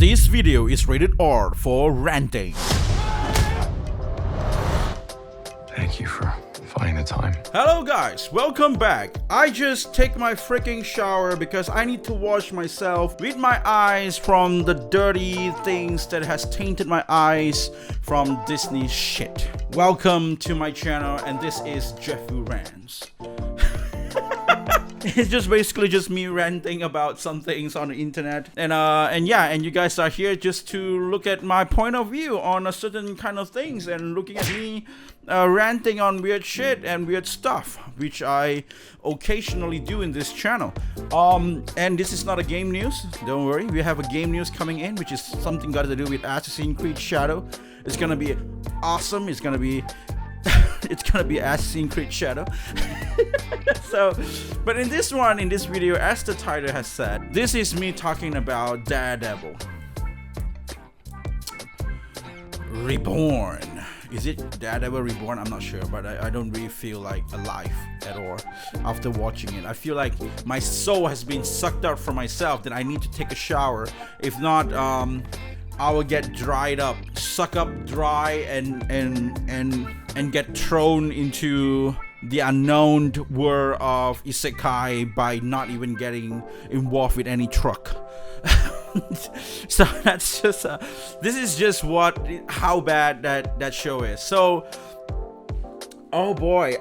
This video is rated R for ranting. Thank you for finding the time. Hello guys, welcome back. I just take my freaking shower because I need to wash myself with my eyes from the dirty things that has tainted my eyes from Disney shit. Welcome to my channel, and this is Jeffu Rants. It's just basically just me ranting about some things on the internet, and you guys are here just to look at my point of view on a certain kind of things and looking at me ranting on weird shit and weird stuff, which I occasionally do in this channel. And this is not a game news, don't worry, we have a game news coming in, which is something got to do with Assassin's Creed Shadow. It's gonna be awesome. It's gonna be Assassin's Creed Shadow. So, but in this video, as the title has said, this is me talking about Daredevil Reborn. Is it Daredevil Reborn? I'm not sure, but I don't really feel like alive at all after watching it. I feel like my soul has been sucked out from myself, that I need to take a shower. If not, I will get dried up, suck up dry, and get thrown into the unknown world of Isekai by not even getting involved with any truck. So that's just this is just how bad that show is. So, oh boy,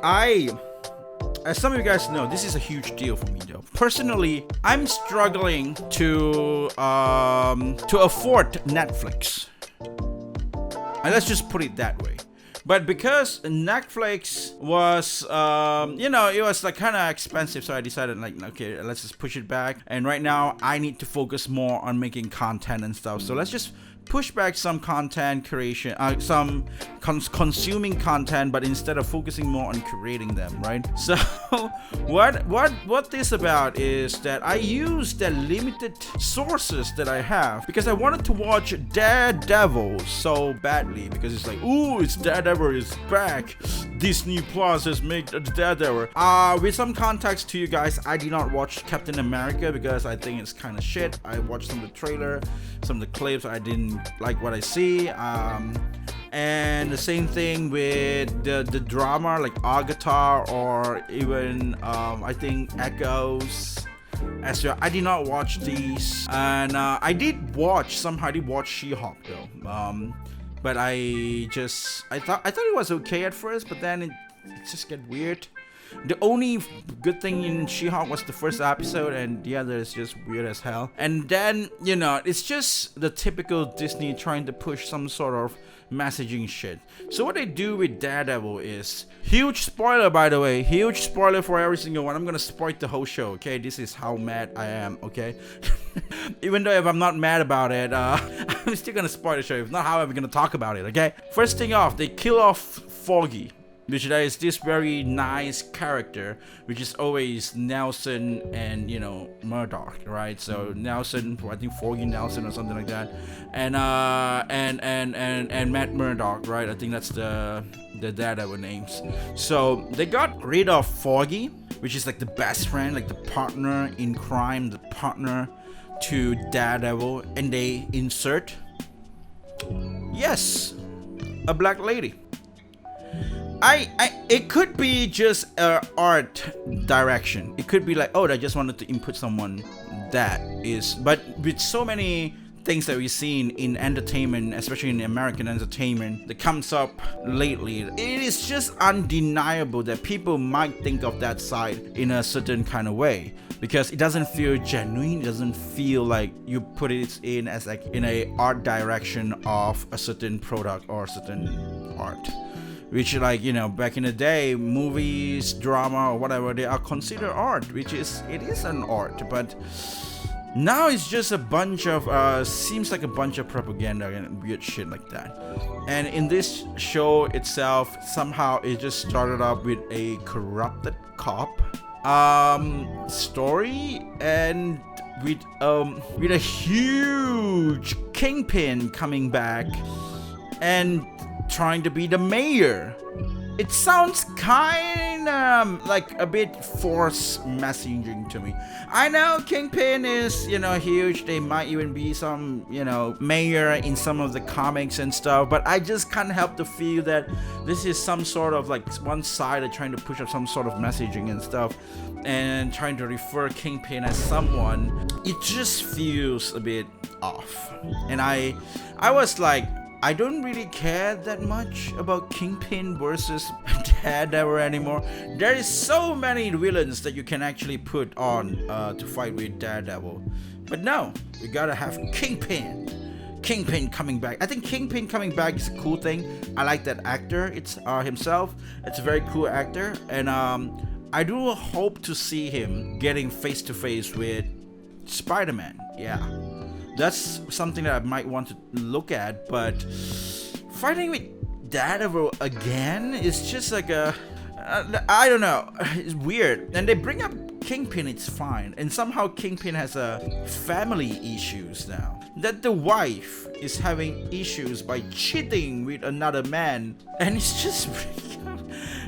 as some of you guys know, this is a huge deal for me though. Personally, I'm struggling to afford Netflix. And let's just put it that way. But because Netflix was, it was like kind of expensive, so I decided like, okay, let's just push it back. And right now, I need to focus more on making content and stuff. So let's just push back some content creation, some consuming content, but instead of focusing more on creating them, right? So what this about is that I use the limited sources that I have because I wanted to watch Daredevil so badly, because it's like, ooh, it's Daredevil is back. Disney Plus has made Daredevil. With some context to you guys, I did not watch Captain America because I think it's kind of shit. I watched some of the trailer, some of the clips. I didn't like what I see, and the same thing with the drama like Agatha, or even I think Echoes as well. I did not watch these, and I did watch She-Hulk though, but I thought it was okay at first, but then it just get weird. The only good thing in She-Hulk was the first episode, and the other is just weird as hell. And then, it's just the typical Disney trying to push some sort of messaging shit. So what they do with Daredevil is, huge spoiler by the way, huge spoiler for every single one. I'm gonna spoil the whole show, okay? This is how mad I am, okay? Even though if I'm not mad about it, I'm still gonna spoil the show. If not, how am I gonna talk about it, okay? First thing off, they kill off Foggy, which is this very nice character, which is always Nelson and Murdoch, right? So Nelson, I think Foggy Nelson or something like that, and Matt Murdock, right? I think that's the Daredevil names. So they got rid of Foggy, which is like the best friend, like the partner in crime, the partner to Daredevil, and they insert, yes, a black lady. It could be just art direction. It could be like, oh, I just wanted to input someone that is, but with so many things that we've seen in entertainment, especially in American entertainment, that comes up lately, it is just undeniable that people might think of that side in a certain kind of way, because it doesn't feel genuine. It doesn't feel like you put it in as like in a art direction of a certain product or a certain art. Which, like, back in the day, movies, drama, or whatever, they are considered art, which it is an art. But now it's just a bunch of, seems like a bunch of propaganda and weird shit like that. And in this show itself, somehow it just started up with a corrupted cop story, and with a huge Kingpin coming back and trying to be the mayor it sounds kind of like a bit forced messaging to me. I know Kingpin is, huge. They might even be some, mayor in some of the comics and stuff, but I just can't help to feel that this is some sort of like one side of trying to push up some sort of messaging and stuff, and trying to refer Kingpin as someone. It just feels a bit off. And I was like, I don't really care that much about Kingpin versus Daredevil anymore. There is so many villains that you can actually put on to fight with Daredevil. But no, we gotta have Kingpin. Kingpin coming back. I think Kingpin coming back is a cool thing. I like that actor. It's himself. It's a very cool actor. And I do hope to see him getting face to face with Spider-Man. Yeah. That's something that I might want to look at, but fighting with Daredevil again is just like I don't know, it's weird. And they bring up Kingpin, it's fine, and somehow Kingpin has family issues now. That the wife is having issues by cheating with another man, and it's just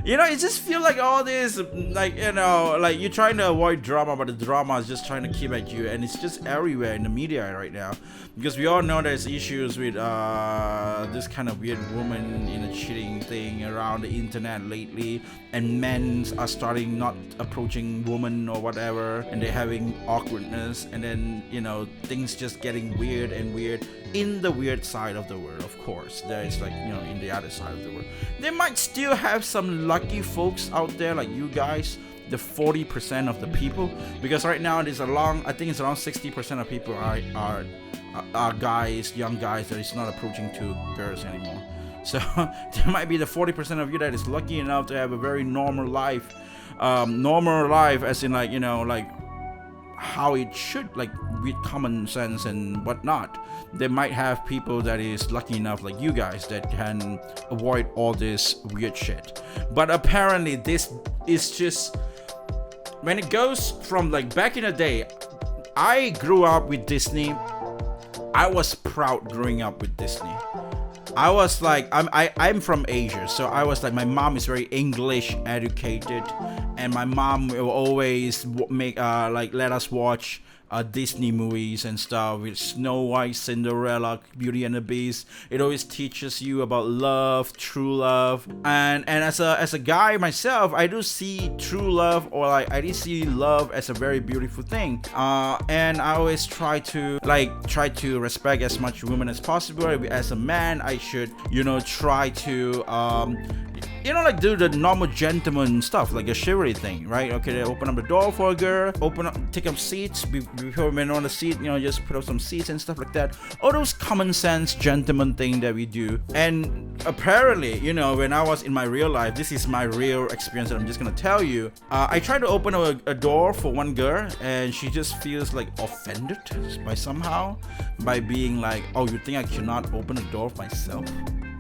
it just feel like all this, like you're trying to avoid drama, but the drama is just trying to keep at you, and it's just everywhere in the media right now, because we all know there's issues with this kind of weird woman in a cheating thing around the internet lately, and men are starting not approaching women or whatever, and they're having awkwardness, and then things just getting weird and weird in the weird side of the world. Of course, there is in the other side of the world, they might still have some lucky folks out there like you guys, the 40% of the people, because right now there's I think it's around 60% of people are guys, young guys that is not approaching to girls anymore. So there might be the 40% of you that is lucky enough to have a very normal life, as in like how it should, like with common sense and whatnot. They might have people that is lucky enough like you guys that can avoid all this weird shit. But apparently this is just, when it goes from like back in the day, I grew up with Disney. I was proud growing up with Disney. I was like, I'm from Asia, so I was like, my mom is very English educated, and my mom will always make let us watch Disney movies and stuff with Snow White, Cinderella, Beauty and the Beast. It always teaches you about love, true love, and as a guy myself, I do see true love, or like I do see love as a very beautiful thing. And I always try to respect as much women as possible. As a man, I should try to do the normal gentleman stuff, like a chivalry thing, right? Okay, they open up the door for a girl, take up seats before men on the seat, just put up some seats and stuff like that. All those common sense gentleman thing that we do. And apparently, when I was in my real life, this is my real experience that I'm just gonna tell you. I tried to open a door for one girl, and she just feels like offended by being like, oh, you think I cannot open a door myself?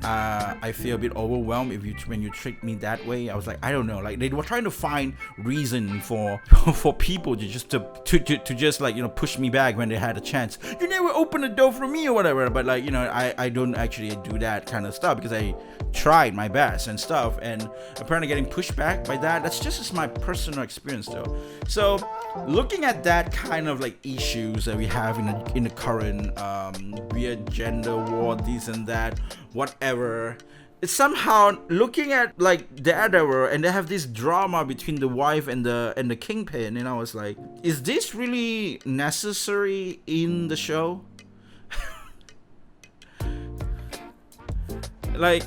I feel a bit overwhelmed when you treat me that way. I was like, I don't know, like they were trying to find reason for people to just push me back when they had a chance. You never open the door for me or whatever. But I don't actually do that kind of stuff, because I tried my best and stuff, and apparently getting pushed back by that's just my personal experience though. So looking at that kind of like issues that we have in the current weird gender war, this and that, whatever, it's somehow looking at like Daredevil, and they have this drama between the wife and the Kingpin, and I was like, is this really necessary in the show? Like,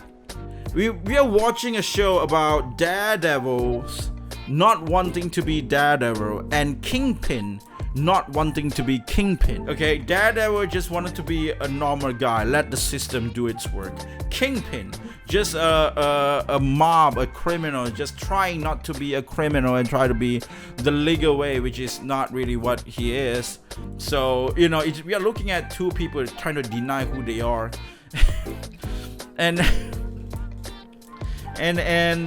we are watching a show about Daredevils not wanting to be Daredevil, and Kingpin not wanting to be Kingpin. Okay, Daredevil just wanted to be a normal guy, let the system do its work. Kingpin, just a mob, a criminal, just trying not to be a criminal and try to be the legal way, which is not really what he is. So we are looking at two people trying to deny who they are. and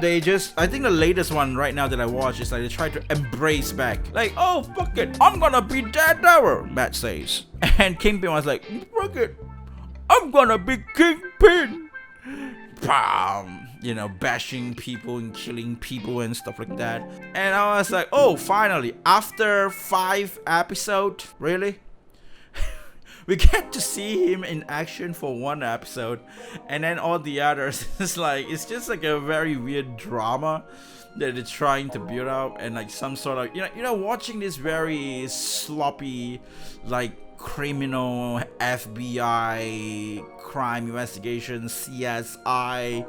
they just, I think the latest one right now that I watched is like they try to embrace back, like, oh fuck it, I'm gonna be Daredevil, Matt says, and Kingpin was like, fuck it, I'm gonna be Kingpin. Bam. bashing people and killing people and stuff like that. And I was like, oh, finally, after 5 episodes, really? We get to see him in action for 1 episode, and then all the others, it's just like a very weird drama that they're trying to build up, and like some sort of, watching this very sloppy, like criminal FBI crime investigation, CSI,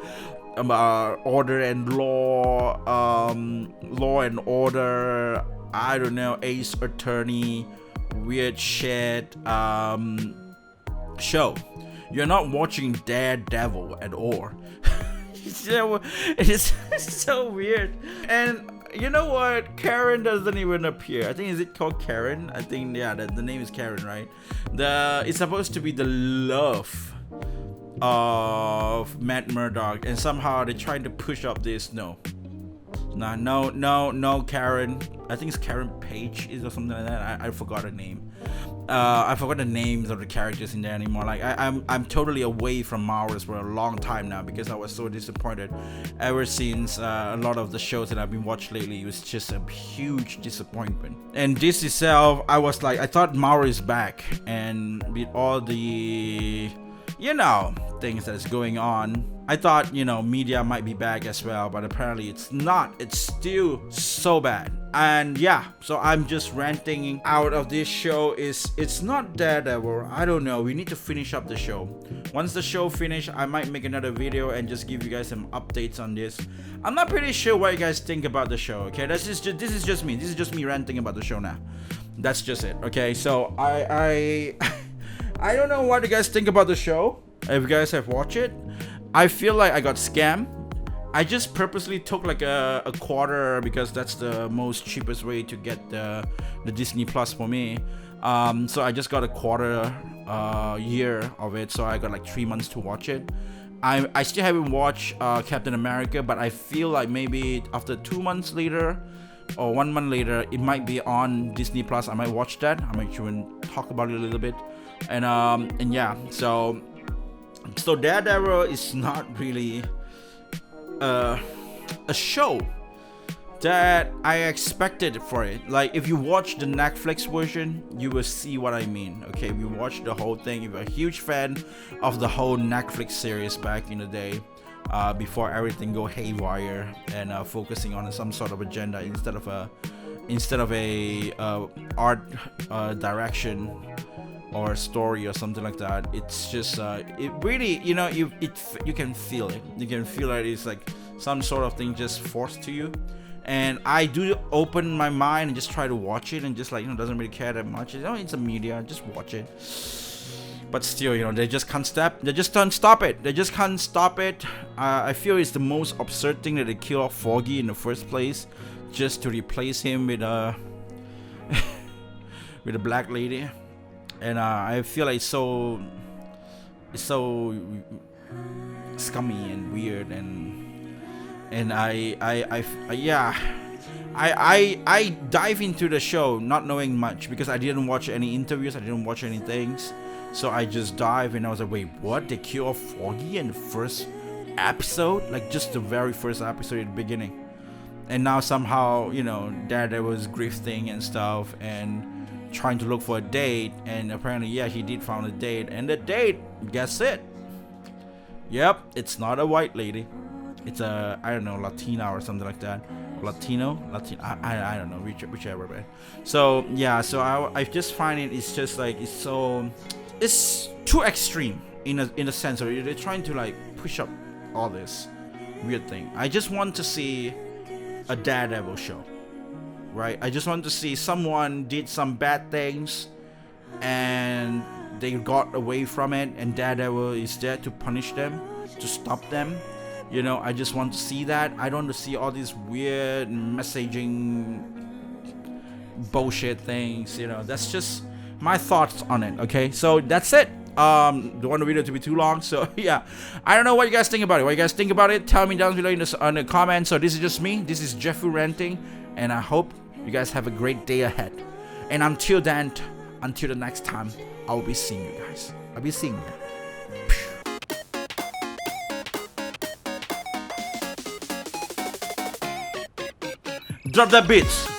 order and law and order, I don't know, Ace Attorney, weird shit show. You're not watching Daredevil at all. It's so weird. And you know what? Karen doesn't even appear. I think, is it called Karen? I think, yeah, the name is Karen, right? It's supposed to be the love of Matt Murdock, and somehow they're trying to push up this. No, Karen. I think it's Karen Page or something like that. I forgot her name. I forgot the names of the characters in there anymore. Like I'm totally away from Marvels for a long time now because I was so disappointed. Ever since a lot of the shows that I've been watching lately, it was just a huge disappointment. And this itself, I was like, I thought Marvel is back, and with all the things that's going on, I thought, media might be back as well, but apparently it's not. It's still so bad. And yeah, so I'm just ranting out of this show. It's not Daredevil. I don't know. We need to finish up the show. Once the show finish, I might make another video and just give you guys some updates on this. I'm not pretty sure what you guys think about the show, okay? This is just me. This is just me ranting about the show now. That's just it, okay? So I don't know what you guys think about the show. If you guys have watched it, I feel like I got scammed. I just purposely took like a quarter because that's the most cheapest way to get the Disney Plus for me. So I just got a quarter year of it, so I got like 3 months to watch it. I still haven't watched Captain America, but I feel like maybe after 2 months later or 1 month later, it might be on Disney Plus. I might watch that. I might even talk about it a little bit. And yeah, so Daredevil is not really a show that I expected for it. Like, if you watch the Netflix version, you will see what I mean. Okay, we watched the whole thing. If you're a huge fan of the whole Netflix series back in the day, before everything go haywire and focusing on some sort of agenda instead of a art direction or a story or something like that. It's just it really, you can feel it. You can feel that it's like some sort of thing just forced to you. And I do open my mind and just try to watch it, and just like, doesn't really care that much. It's a media, just watch it. But still, they just can't stop. They just can't stop it. They just can't stop it. I feel it's the most absurd thing that they kill off Foggy in the first place, just to replace him with a with a black lady. And I feel like it's so scummy and weird, and I dive into the show not knowing much because I didn't watch any interviews, I didn't watch any things, so I just dive and I was like, wait, what? They kill off Foggy in the first episode, like just the very first episode at the beginning, and now somehow Daredevil was grifting and stuff and trying to look for a date, and apparently he did find a date, and the date, guess it, yep, it's not a white lady, it's a, I don't know, Latina or something like that, Latino, I don't know, whichever, man. So yeah, so I just find it's just like, it's too extreme in a sense, or they're trying to like push up all this weird thing. I just want to see a Daredevil show. Right, I just want to see someone did some bad things and they got away from it, and Daredevil is there to punish them, to stop them. I just want to see that. I don't want to see all these weird messaging bullshit things. That's just my thoughts on it. Okay, so that's it. Don't want the video to be too long, so yeah, I don't know what you guys think about it. What you guys think about it, tell me down below in the comments. So this is just me, this is Jeffrey ranting, and I hope you guys have a great day ahead. And until then, until the next time, I'll be seeing you guys. I'll be seeing you. Drop that beat.